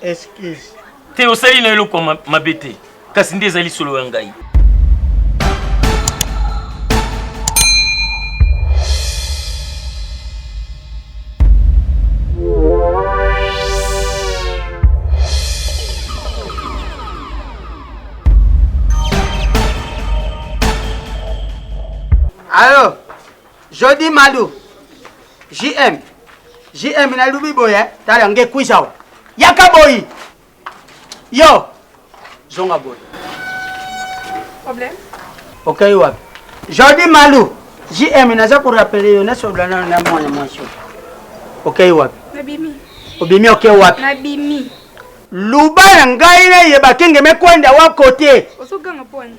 Excuse. Te osali na eloko mabete. Kasi nde ezali solo ya ngai. Allô, Jody Malou, JM na lubi boye, tala nge kwisawa. Yaka boy. Yo, zonga boy. Problème? Ok, wap. Jody Malou, JM naza pour rappeler yo na soblana na mwana mwasho. Ok, wap. Nabimi. Obimi ok wap. Nabimi. Luba na ngai na yeba kenge mekwenda wa kote. Osoganga poni.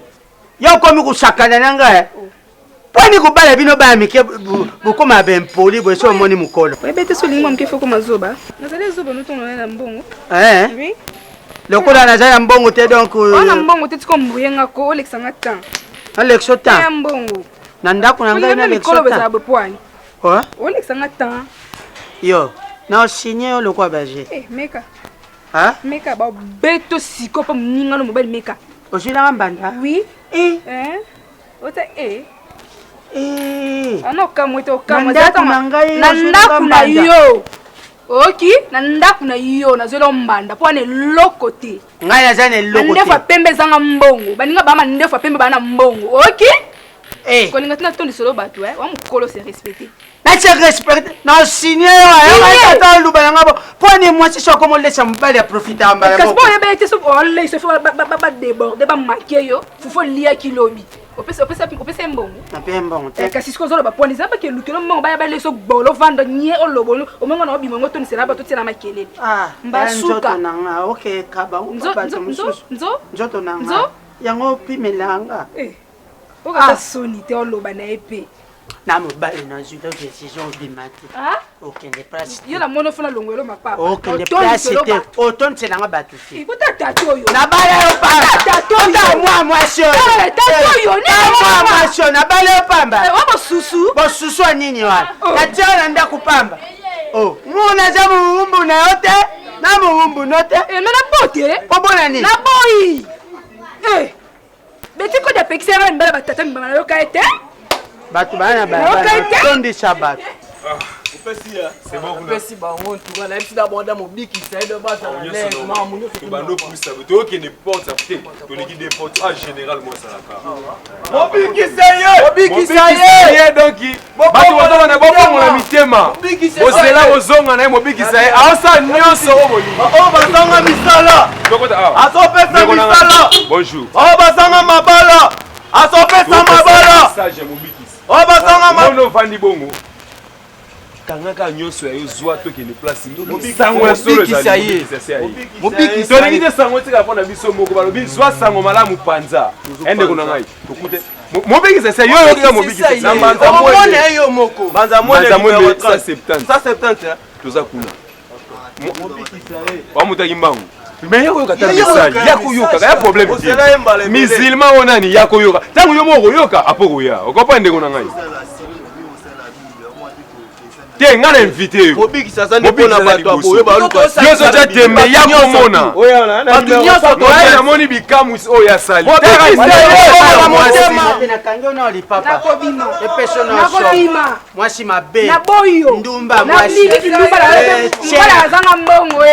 Yo komi kusakana na ngai. Poni kubala bino ba mike bukoma bempoli bwe so moni mukolo. Webete so lingwa mke foko mazoba. Nazale zoba nutono na mbongo. Oui. Lokola nazaya mbongo te donc. Ona mbongo te tiko mbuyenga ko olexanga tan. Alexo tan. Ya mbongo. Na ndako na ngai na Alexo tan. Kolo beza bopwani. Oh? Olexanga tan. Yo, na signé lokwa baje. Meka. Hein? Meka ba beto siko pa mninga no mobile meka. Osila mbanda? Oui. Ota ano kamwete okamwa zata mangai na ndaku na yo. Oki na ndaku na yo na zelo mbanda po ane lokote. Ngai na zane lokote. Ndefa pembe zanga mbongo. Baninga ba ndefa pembe bana mbongo. Oki? Ko linga tina tondi solo batu wa mukolo se respecter. Na se respecter. Na signé ya tata luba ngabo. Po ane mwasi soko mo lesa mbali ya profiter mbala. Parce que boye bete so ole se fa ba déborder ba maquer yo. Fufo lia kilobi. Opesa mbongo. Na pe mbongo te. Kasi siko zolo ba poni zaba ke lukelo mbongo ba le so bolo vando nye olobolo. Omongo na obimongo toni sela ba to tela makelele. Mbasuka nanga. Okay, kaba. Nzoto nanga. Yango pimelanga. Oka soni te oloba na epe. Na mobali na zudo décision bimati. Ok, ne place. Yo la mono fona longwelo mapa. Ok, ne place te. Oton tselanga batu te. Ikuta tato yo. Na bala yo pamba. Tato moi sio. Tato yo ne moi sio na bala yo pamba. Wa susu. Bo susu nini wa? Na tena nda kupamba. Oh, muna za muumbu na yote. Na muumbu note. Mena bote. Obona nini? Na boy. Beti ko da pexera mbala batata mbala yo kaete. Batu bana bana. Tondi sabat. C'est bon, vous avez bon, tu vas aller d'abord dans mon bic qui s'aide de base à l'aise, maman, tu vas nous pousser, tu vois qu'il ne porte ça, tu les guides porte en général moi ça la mon bic qui s'aide, mon bic qui s'aide, donc batu wazonga na bobo na mitema. Bozela ozonga na mo bic qui s'aide. Asa nyonso oboli. Oh bazonga misala. Azopesa misala. Bonjour. Oh bazonga mabala. Azopesa mabala. Ça j'ai mon bic. Oh bazonga mabala. Non vandi bongo. Kangaka nyonso ya yozwa to ke ne place sango ya solo za mobiki to ngi de sango tika pona biso moko balobi zwa sango malamu panza ende kuna ngai okute mobiki sasa yo yo mobiki na manza mona yo moko manza mona 170 toza kuna mobiki sasa wa mutaki mbangu mais yako yoka message yako yoka ya problème musulman onani yako yoka tango yo moko yoka apoko ya okopande kuna ngai te ngana invité mobiki sasa ne pona bato aboye ba luka yo so ja tembe ya komona oya na nyoso to ya moni bikamu o ya sali na kango na lipapa nakobima epeso na nakobima mwasi mabe na boyo ndumba mwasi ndumba la zanga mbongo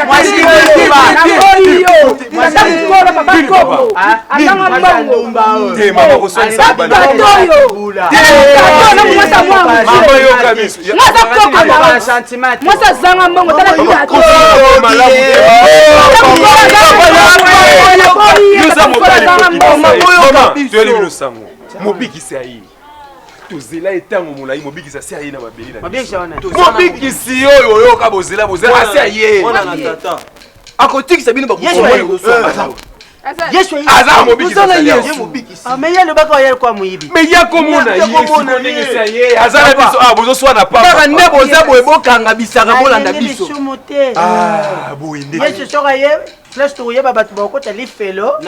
mwasi ndumba na boyo tata mkolo papa koko azanga mbongo te mama ko so sa bana toyo mwasa mwa mama yo kabisa mwasa koko na sentiment mwasa zanga mbongo tala bila to malamu mobikisi aye tozela etango molai mobikisi aye na mabeli na mobikisi oyo oyoka bozela asi aye akotikisa bino Yesu aza mobikisi mais yalo bako yalo kwa muyibi mais yako mona Yesu ndengesa ye azala biso bozo swana papa kaka ne boza boye bokanga bisaka bolanda biso boye ndenge Yesu soka ye place to yeba batu bakota lifelo.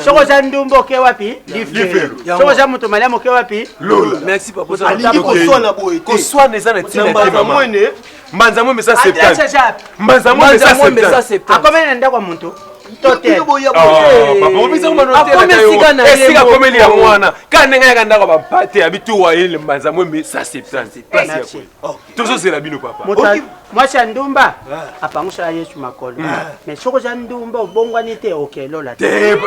Soko za ndumbo ke wapi? Lifelo. Soko za mutu malamu ke wapi? Lola. Merci papa. Alingi koswana boye. Koswana eza na tina te mama. Mbanza mwembe sa 70. Mbanza mwembe sa 70. Akomene nenda kwa muntu. Tote. Papa obisa kuma note la esika komeli ya mwana. Kana ngaya kanda kwa bapate abitu wa ile mbanza mwembe sa 70. Place ya kwa. Tozo zela bino papa. Mwasi ndumba apangusha Yesu makolo. Mais soko za ndumba obongwa nite okelola.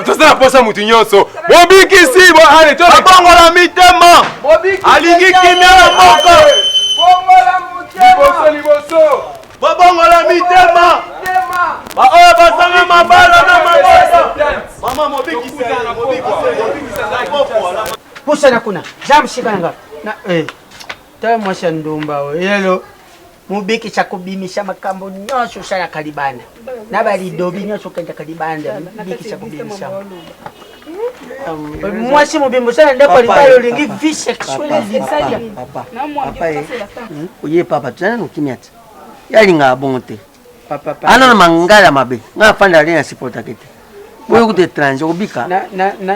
Toza posa mutu nyonso. Bobikisi bo ale to bongola mitema. Alingi kimia na moko. Bongola mutema. Liboso. Bongola mitema. Ba oyo basanga mabala na mabala. Mama mobikisi na mobikisi. Pusa na kuna. Jam shikanga. Na ta mwasi ndumba yelo. Mubiki cha kubimisha makambo nyosho sana kalibanda. Na bali dobi nyosho kanja kalibanda. Mubiki cha kubimisha. Mwasi mubimbo sana ndako libalo lingi vie sexuelle zisaya. Papa. Oye papa tana nukimiata. Yali nga bonte. Papa. Ana na mangala mabe. Nga fanda lena sipota kete. Boyo kute tranche obika.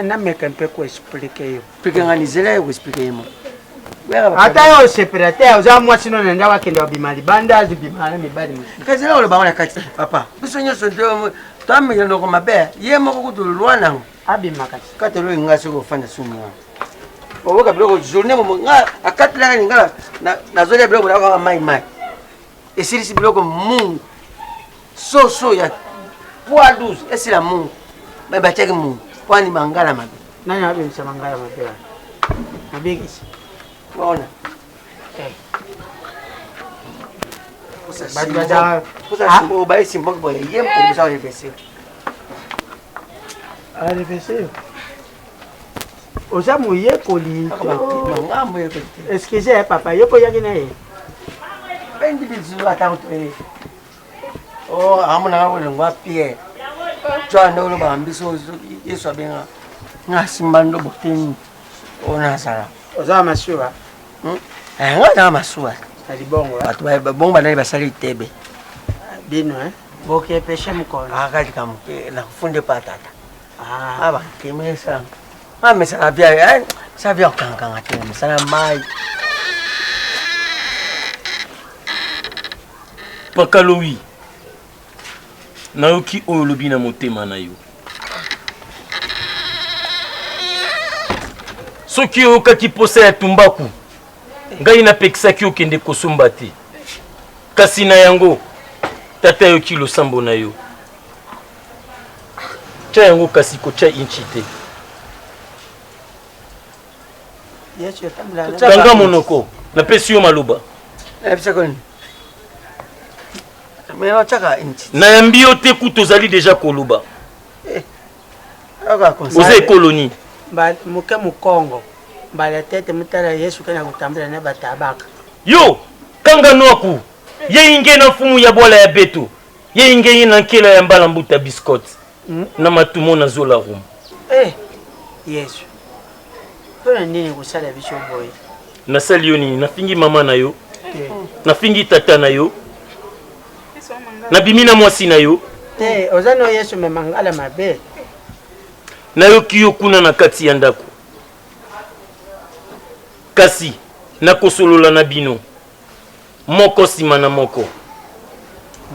Na meka mpeko expliquer yo. Pikanganizela yo expliquer mo. Ata yo separateur za mwasi no nenda wakende obimali banda zibimala mibali. Kazela ole bangona kati papa. Biso nyoso ndio tamenya ndoko mabe. Ye moko kutulwana. Abimaka. Kati lo ngase ko fanda sumu. Oboka biloko journée mo nga akati la ngala na zole biloko la mai. Esirisi biloko mungu. So ya poids 12 esi la mungu. Baba chake mungu. Kwani mangala mabe. Nani abimsa mangala mabe? Mabigisi. Ona. Pusa simbo bai simbo boy. Yem ko bisa ole bese. Ale bese. Oza muye koli. Ngambo ye ko. Excusez papa, yoko yagina ye. Bendi bizu atanto e. Oh, amuna ngabo ngwa pie. Jwa ndo ba ambiso Yesu abenga. Ngasimbando boteni. Ona sala. Oza masuwa. Nga masuwa. Alibongo. Batu ba bomba na basali tebe. Bino boke peshe mkono. Akati kamuke na kufunde patata. Aba kemesa. Mesa vya sa vya kankanga tena sana mai. Pakalowi. Nayoki oyo lobi na motema na yo. Soki okaki posa ya tumbaku. Ngai napekisaki okende kosomba te. Kasi na yango tata yo kilo sambo na yo. Cha yango kasi ko cha inchi te. Yesu tambula. Kanga monoko napesi yo maloba. Ebisakoni. Mais chaka inchi. Na yambi yo te ku tozali deja koloba. Aka konsa. Oze colonie. Ba muke mukongo. Bala tete mutala Yesu kana kutambula na batabaka. Yo kanga noku. Ye inge na fumu ya bola ya beto. Ye inge na nkela ya mbala mbuta biscuit. Na matumo na zola rum. Yesu. Pona nini kusala bisho boy? Na sali yo nini? Nafingi mama na yo. Nafingi tata na yo. Na bimina mwasi na yo. Ozano Yesu memangala mabe. Na yo kiyo kuna na kati ya ndako. Kasi na kosolola na bino. Moko sima na moko.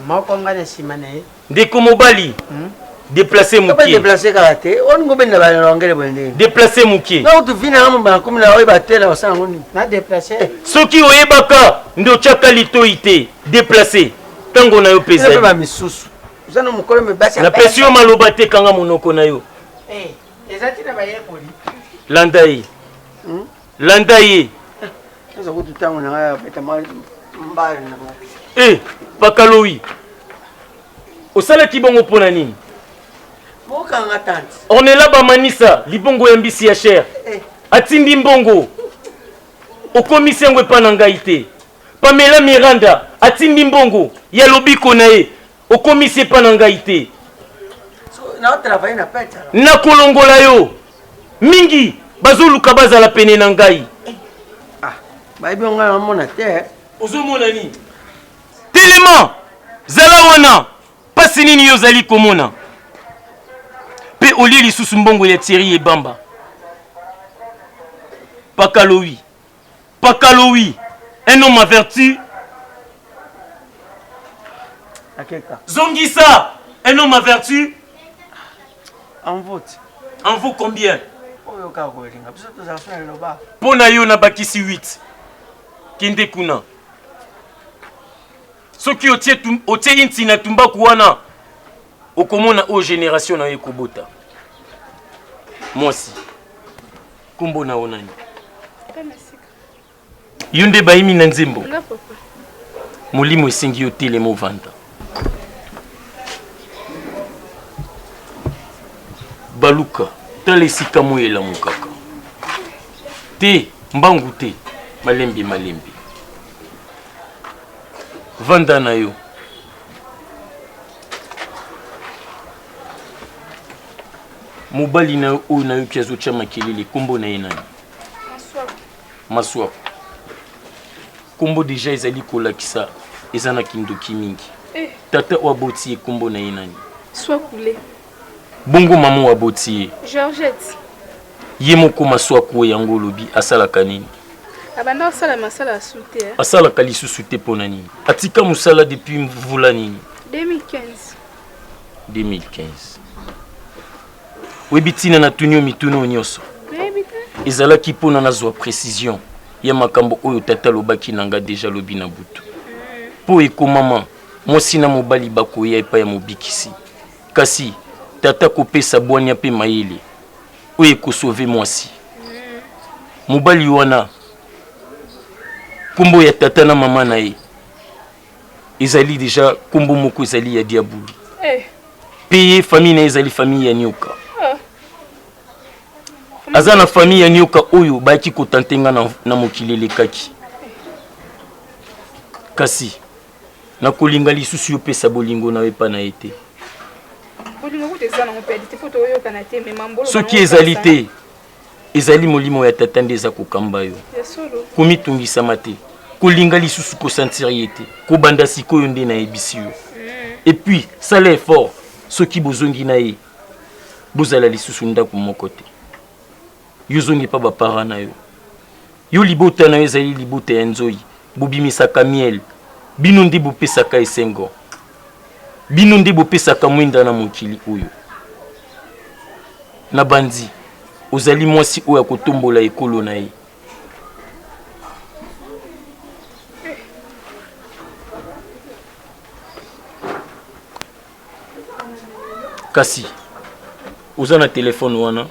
Moko ngana sima na ye. Ndeko mobali. Déplacer mon pied. Déplacer karaté. On go ben na ba ngere bonde. Déplacer mon pied. Na utu vina ngam ba komina oyi ba tela osana ngoni. Na déplacer. Soki oyebaka ndo chaka litoite. Déplacer. Tango na yo pesa. Na ba misusu. Uzana mukolo me basi. Na pesi yo maloba te kanga monoko na yo. Ezati na ba ye koli. Landa ye. Landa ye. Sasa kutu tango na ngaya beta mali mbali na. Pakalowi. Osala kibongo pona nini? On est là bas manisa, libongo yambisi ya cher. Atindi mbongo. Okomisi yango epa na ngai te. Pamela Miranda, atindi mbongo ya lobiko na ye. Okomisi epa na ngai te. Na travailler na peta. Na kolongola yo. Mingi bazoluka bazala pene na ngai. Ba ibi nga mona te. Ozomona ni? Tellement zala wana. Pasi nini yo zali komona? olie lisusu mbongo ya Thierry Ebamba. Pakaloui. Pakaloui. Un homme à vertu. Zongisa. Un homme à vertu. En vote. En vaut combien? Pour Pona yo na bakisi 8. Kende kuna. Soki otie inti na tumba kuwana. Okomona o génération na ekobota. Moi aussi. Kombo na onani. Yonde baimi na nzembo. Molimo esengi yo telemo vanda. Baluka, tala esika moyela mokaka. Te, mbangu te, malembe malembe. Vanda na yo. Mobali na yo oyo na yo kiazo tia makelele, kombo na ye nani? Maswako. Kombo deja ezali kolakisa eza na kindoki mingi. Tata waboti ye kombo na ye nani? Swakule. Bongo maman waboti ye. Georgette. Ye moko Maswako yango lobi asalaka nini? Abanda osala masala sute. Asalaka lisusu te pona nini? Atika musala depuis mvula nini? 2015. 2015. Webitina na tunyo mituno nyoso. Ezalaki pona nazwa précision. Ya makambo oyo tata lobaki nanga deja lobi na butu. Po eko mama, mosi na mobali bakoya epa ya mobikisi. Kasi tata kopesa bwanya pe mayele. Oyo eko sauver mwasi. Mobali wana kombo ya tata na mama na ye. Ezali deja kombo moko ezali ya diabulu. Peye famille na ezali famille ya nyoka. Aza na famille ya nyoka oyo baki kotantenga na mokili lekaki. Kasi na kolinga lisusu yopesa bolingo na wepa na ete. Bolingo kuteza na mopedi te poto oyo kanate me mambolo. Soki ezali te. Ezali molimo ya tata ndeza kokamba yo. Komi tungisa mate. Kolinga lisusu ko sentir yete. Ko banda sikoyo nde na ebisi yo. Et puis ça l'effort soki bozongi na ye. Bozala lisusu ndako moko te. Yozongi pa ba para na yo. Yo libota na yo ezali libota ya nzoi. Bobimisaka miel. Bino nde bopesaka esengo. Bino nde bopesaka mwinda na mokili oyo. Na bandi ozali mwasi oyo akotombola ekolo na ye. Kasi oza na telefone wana.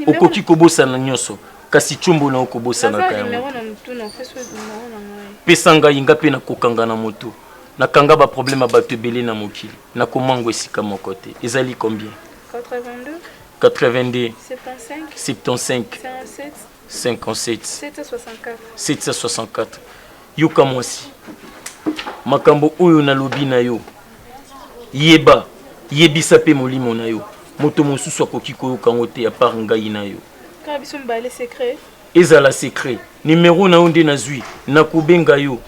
Okoki kobosana nyonso kasi chombo na okobosana kaya. Pesanga inga pe na kokanga na moto. Na kanga ba problème ba tebele na mokili. Na komango esika moko te. Ezali combien? 82 75 57 764. Yoka mwasi. Makambo oyo na lobi na yo. Yeba. Yebisa pe molimo na yo. Moto mosusu akoki koyoka ngo te ya par ngai na yo. Ka biso mbale secret. Ezala secret. Numéro na onde na zui. Na kubenga yo.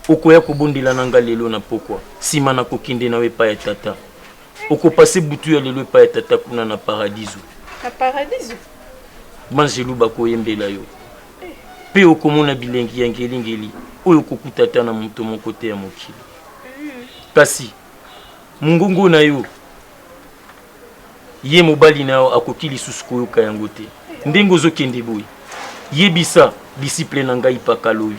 Okoya kobondela nanga lelo na pokwa. Sima na kokinde na we pa ya tata. Oko passer butu ya lelo pa ya tata kuna na paradiso. Na paradiso. Manjelu bakoyembela yo. Pe okomona bilengi ya ngeli oyo kokutata na moto moko te ya mokili. Kasi mungongo na yo ye mobali na yo akoki lisusu koyoka yango te. Ndengo zokende boy. Yebisa disciple na ngai pakaloyi.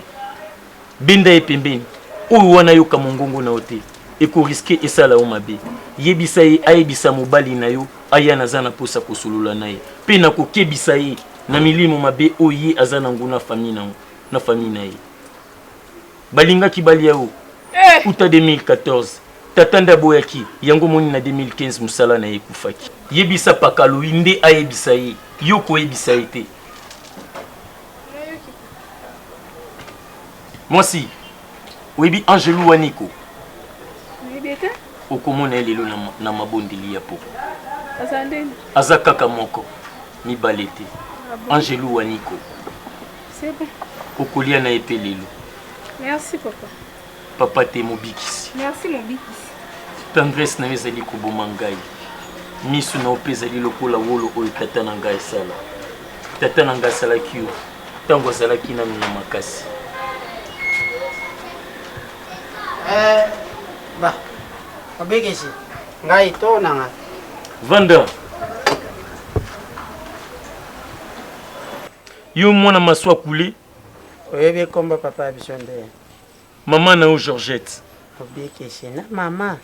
Benda e pembeni. Oyo wana yoka mongongo na yo te. Eko riske esala o mabe. Yebisa ye ayebisa mobali na yo aya nazana posa kosolola na ye. Pe na kokebisa ye na milimo mabe oye azana nguna famille na ye. Balinga kibali yao. Uta 2014. Tatanda boyaki yango moni na 2015 musala na ye kufaki. Yebisa pakaloyi nde ayebisa ye. Yoko yebisa ye te. Mwasi. Webi Angelou Waniko. Wibete? Okomona lelo na mabondeli ya poko. Azandeni. Azakaka moko. Mi balete. Angelou Waniko. C'est bon. Okolia na epe lelo. Merci papa. Papa te mobikisi. Merci mobikisi. Tendresse na ezali koboma ngai. misu na opezali lokola wolo oyo tata na ngai esala. Tata na ngai asalaki yo ntango azalaki nanu na makasi. Ba mobikisi ngai to nanga Vanda yo mwana maswa kule oyebi komba papa biso nde mama na yo Georgette. mobikisi na mama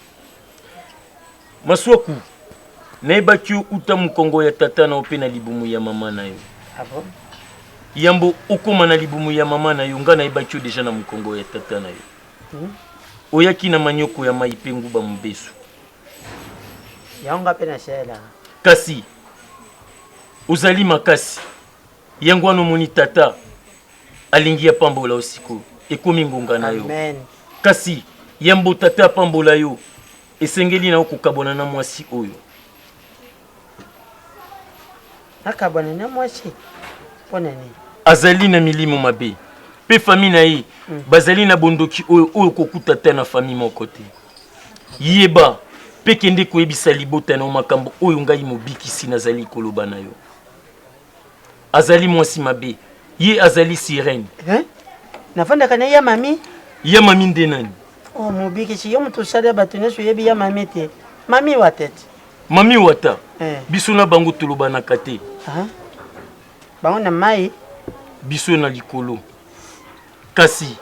Maswaku nayebaki yo uta mokongo ya tata na yo mpe na libumu ya mama na yo. abo Yambo okoma na libumu ya mama na yo nga nayebaki yo deja na mokongo ya tata na yo. Oyaki na manyoko ya mai mpe nguba mobesu. yango mpe na sela Kasi ozali makasi yango wana omoni tata alingi apambola yo sikoyo ekomi ngonga na yo. amen Kasi yambo tata apambola yo esengeli na yo kokabona na mwasi oyo. nakabwana na mwasi mpona nini Azali na milimo mabe pe fami na ye bazali na bondoki oyo kokuta te na fami moko te. Yeba pe kende koyebisa libota na makambo oyo ngai mobikisi nazali koloba na yo. Azali mwasi mabe ye azali sirene. nafandaka na ya mami Ya mami nde nani? oh mobikisi yo moto osala bato nyonso oyebi ya mami te mami wa tete Mami wata biso na bango tolobanaka te. bango na mai Biso na likolo. Kasi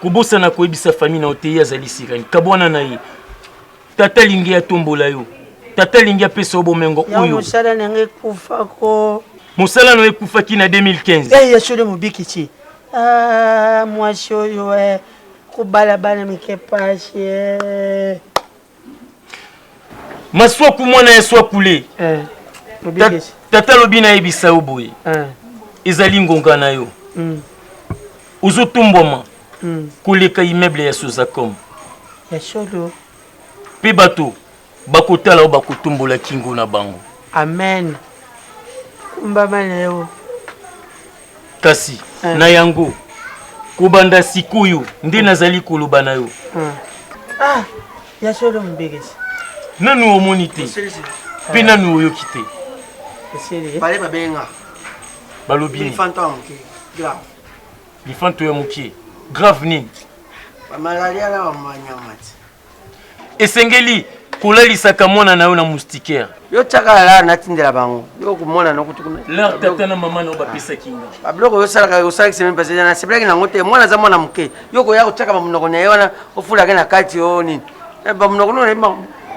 kobosana koyebisa fami na ote ye azali sirene. Kabwana na ye tata lingi atombola yo. Tata lingi apesa bomengo ya oyo. mosala nange ekufako Mosala no ekufaki na 2015. ya solo mobikisi mwasi oyo kobalabala mike pasi Maswaku mwana ya swakule. mobikisi Tata lobi na yebisa yo boye. Ezali ngonga na yo. Ozotumbwama koleka immeuble ya Sozacom. ya solo Pe bato bakotala o bakotumbola kingo na bango. amen kumbama na yo Kasi na yango kobanda sikoyo nde nazali koloba na yo. ya solo mobikisi Nanu omoni te pe nanu oyoki te. Bale babenga Balobi ni fantôme grave lifanto ya mokie grave nini malaria la manyamati esengeli kolalisaka mwana na yo na moustiquaire. yo tiaka la natindela bango yo komona nokuti Leur tata na mama na yo bapesaki nga babiloko yosalaka osalaki semaine passé na sepelaki nango te mwana aza mwana moke yo koya kotiaka bamunoko na ye wana ofulaki na kati o nini bamunoko no nayeba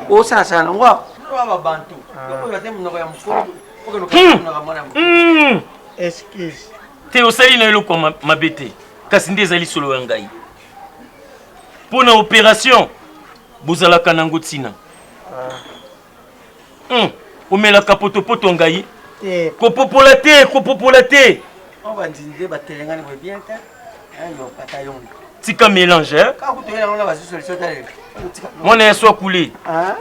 osalasala nango babantu yokoyeba te munoko ya mokolo okenokamunaka mwana moke excuse te osali na eloko mabe te kasi nde ezali solo ya ngai mpo na opération bozalaka nango ntina omelaka potopoto ngai kopopola te bandinde batelengani boye bien te yo pata yongo tika mélange kaka kutoyela ngo na bazwi solution tale mwana ya swakule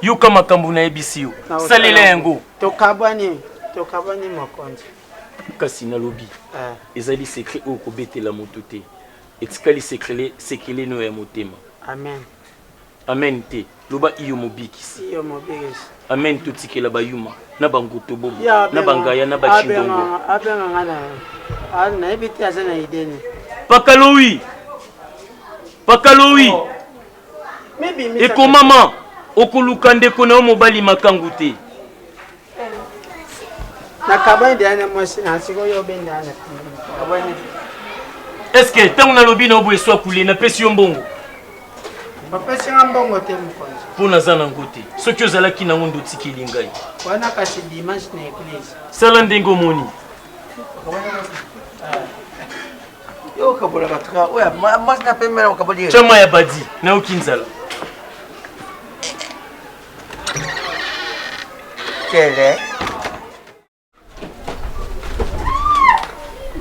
yoka makambo nayebisi yo salela yango tokabwani mokonzi kasi nalobi ezali secret oyo kobetela moto te etikali sekele no ya motema. amen Amen te loba iyo mobikisi amen totikela bayuma na bangoto bobo na bangaya na bachindongo abenganga nayebi te aza na ideni pakalowi ekomama okoluka ndeko na yo mobali makangu te nakabwani deana mwasi nasikoyo obendana eske ntango nalobi na yo boye swakule napesi yo mbongo bapesinga mbongo te mokonzi mpo naza nango te soki ozalaki nango nde otikeli ngai wana kasi dimanche na eglise sala ndenge omoni yo kabola batuka oya mwasi na pemela okaboli chama ya badi nayoki nzala kele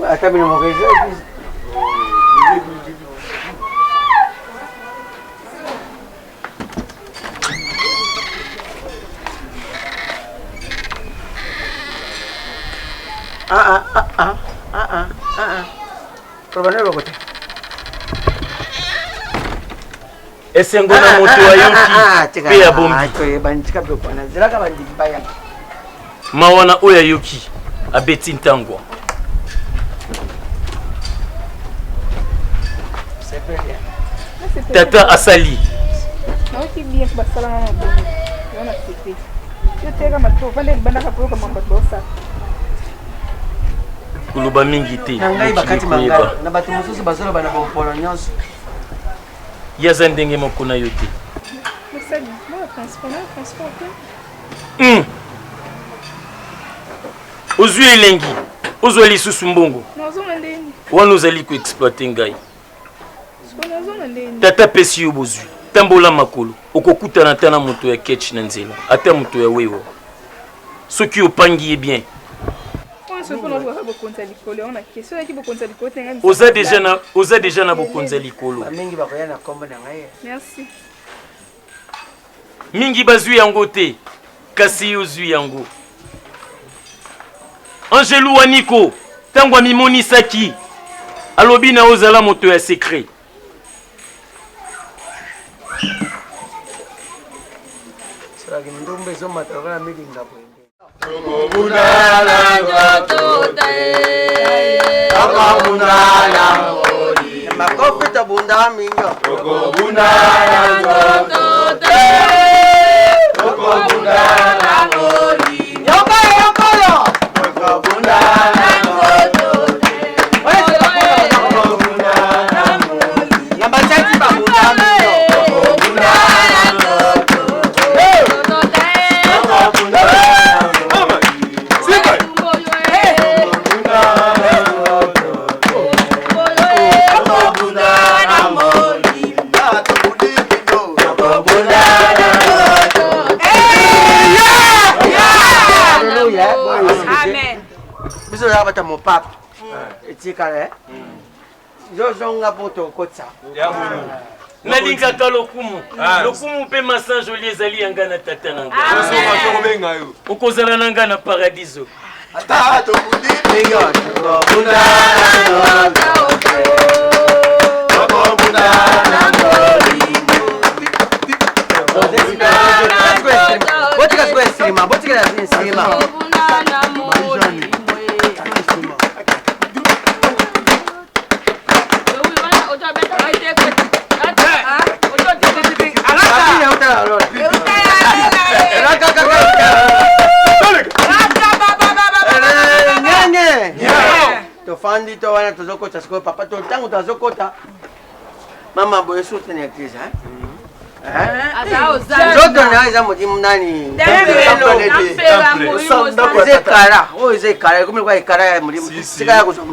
ata bino mokezi esengo na moto ayoki pe ya bombi mawana oyo ayoki abeti ntangwa tata asali kuluba mingi te na bato mosusu bazoloba na bompolo nyonso yaza ndenge moko na yo te ozwi elengi ozwa lisusu mbongo wana ozali koexploite ngai tata pesi yo bozwi tambola makolo okokutana ata na moto ya ketch na nzela ata moto ya wewa soki opangi ye bien oza deja na bokonzi ya likolo mingi bazwi yango te kasi ozwi yango Angelu Waniko ntango amimonisaki alobi na ozala moto ya secret bata mon papa etikala jozonga poto kotsa nalingaka lokumu lokumu mpe masange oli ezali yanga na tata na nga okozala na nga na paradiso tofandi to wana tozokota sikoyo papa to ntango tozokota mama boye sutene eglize nzoto nayo eza modimu nani eza ekara oyo eza ekara ekomi lokwa ekara ya modimu sika ya kozwa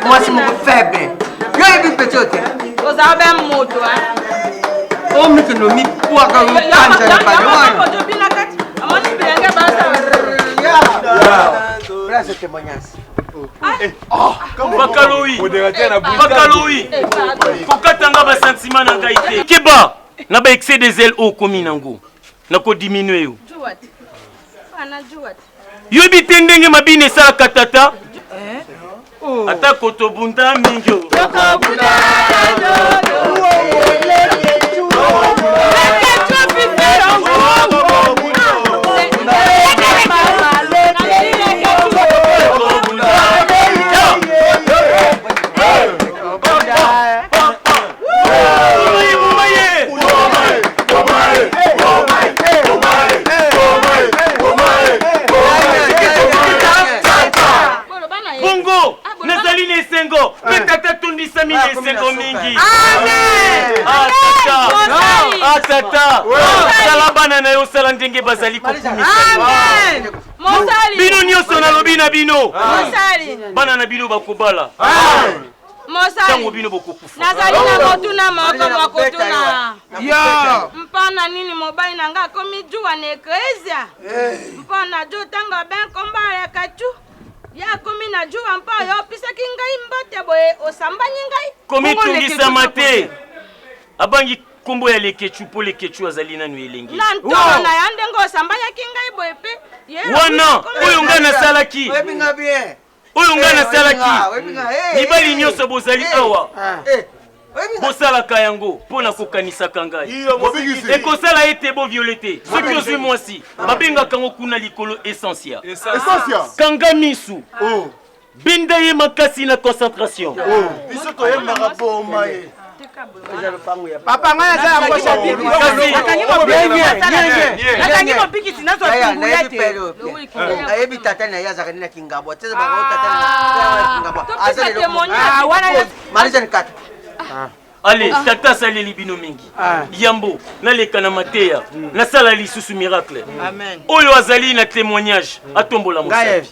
mwasi moko faible yo yebi peti ote ozala be moto o mikino mipwaka okanja na pale wana bakaloyi kokatanga basentima na ngai te keba na baexcès des ailes oyo okomi nango nakodiminue yo yoyebi te ndenge mabini esalaka tata ata kotobunda mingi bongo nazali na esengo mpe tata tondisami na esengo mingi tata sala bana na yo osala ndenge bazali kokumisa bino nyonso nalobi na bino bana na bino bakobala ntango bino bokokufa nazali na motuna moko mpona nini mobali na nga akomi juwa na eklezia mpona ju ntango ben komba ya kachu ya akomi na juwa mpo oyo opisaki ngai mbote boye osambani ngai komi tungisama te abangi kombo ya lekechu mpo lekechu azali nanu elenge na ntolo na ya ndenge osambanyaki ngai boye mpe wana oyo ngai nasalaki oyo ngai nasalaki mibali nyonso bozali awa bosalaka yango mpo na kokanisaka ngai ekosala ete boviole te soki ozwi mwasi babengaka yango kuna likolo essentia kanga misu benda ye makasi na concentration biso toyembaka boma ye papa ngai aza ya kosha bibi nakangi mopikisi nazotunguya te ayebi tata na ye azalaki na kingabo maliza nikata ale tata asaleli bino mingi yambo naleka na mateya nasala lisusu miracle oyo azali na témoignage atombola mosapi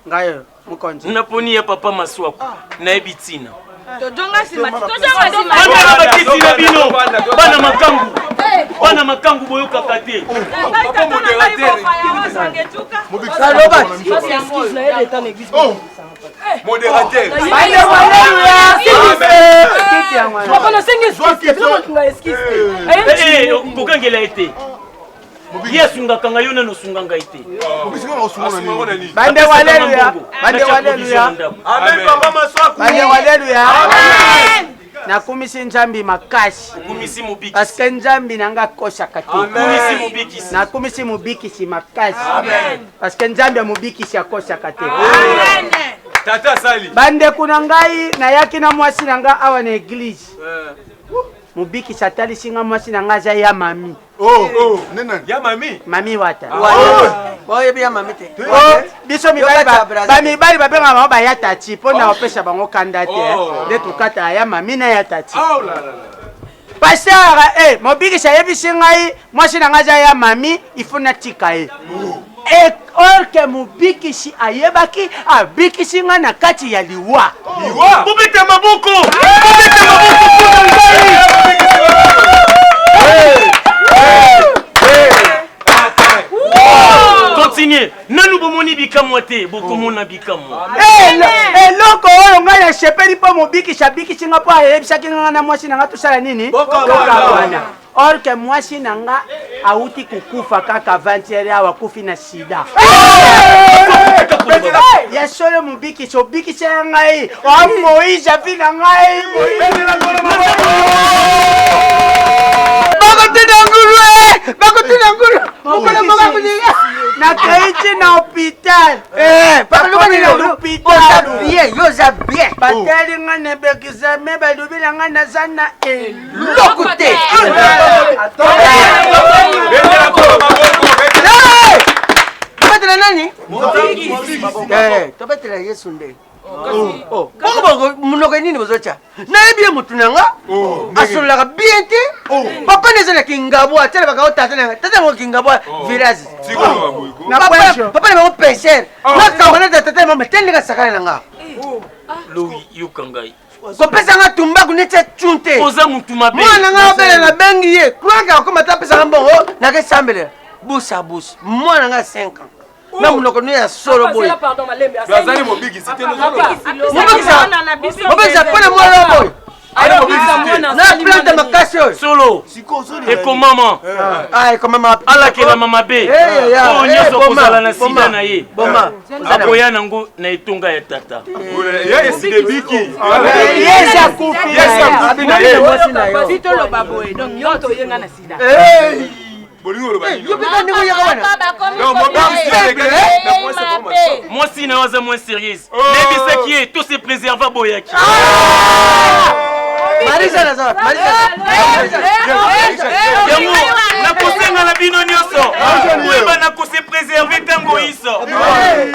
ngai mokonzi naponi ya papa maswaku nayebi ntina bakisi na bino bana makangu boyokaka te kokangela ete ye asungaka ngai yo nano osunga ngai te bande waleluya nakumisi nzambi makasi paske nzambi nanga akosaka te nakumisi mobikisi makasi paske nzambi ya mobikisi akosaka te bandeko na ngai nayaki na mwasi na nga awa na eglize mobikisi atalisi nga mwasi na nga aza ya mami mami wata biso bamibali babengaka bango baya tati mpo na opesa bango kanda te nde tokata ya mami na ya tati pasteur mobikisi ayebisi ngai mwasi na ngai aza ya mami ifo natika ye orke mobikisi ayebaki abikisi ngai na kati ya liwa bobeta maboko continue nanu bomoni bikamwa te bokomona bikamwa eloko oyo ngai nasepeli mpo mobikisi abikisi nga mpo ayebisaki nga na mwasi na nga tosala nini wana orke mwasi na nga auti kukufa kaka avantiere awa akufi na sida ya solo mobikisi obikisi ya ngai moise afi na ngai bakotina ngulu mokolo moka kuninga nakaiti na hôpital yoza bien batali nga nebekizame balubi na nga naza na eloko te tobetela nani tobetela yesu nde monoko nini bozotia nayebi ye motu na nga asololaka bien te papa nezalaki ngabo atelebaka o tata nanga tata yango kingabo virage papa na bango pensere nakamba na tata yango metendeka sakana na nga yoka ngai kopesa nga tumbaku neti acunte oza mutu mabe mwana nga obele nabengi ye kroaka akoma ta apesaka mbongo nakesambele busa busa mwana nga 5 ans na munoko no ya solo boy bazali mobikisi te mobikisa pona mwana boy na plante makasi oyo solo ekomama alakela mama be oyo nyonso kozala na sida na ye aboya nango na etonga ya tata mwasi na waza moins sérieuse nayebisaki ye to se préserva boyaki yango nakosenga na bino nyonso oyeba nakose préserve ntango iso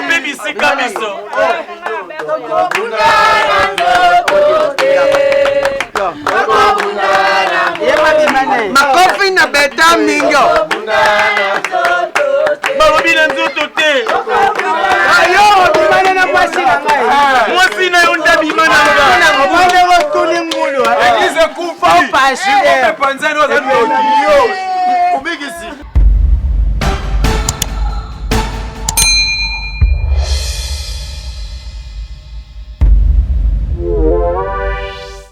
mpe bisika biso makofi na beta mingo balobi na nzoto te ayo bimane na mwasi na ngai mwasi na yo ndabima na nga obande otuni ngulu Elise kufa Papa, panzani wazani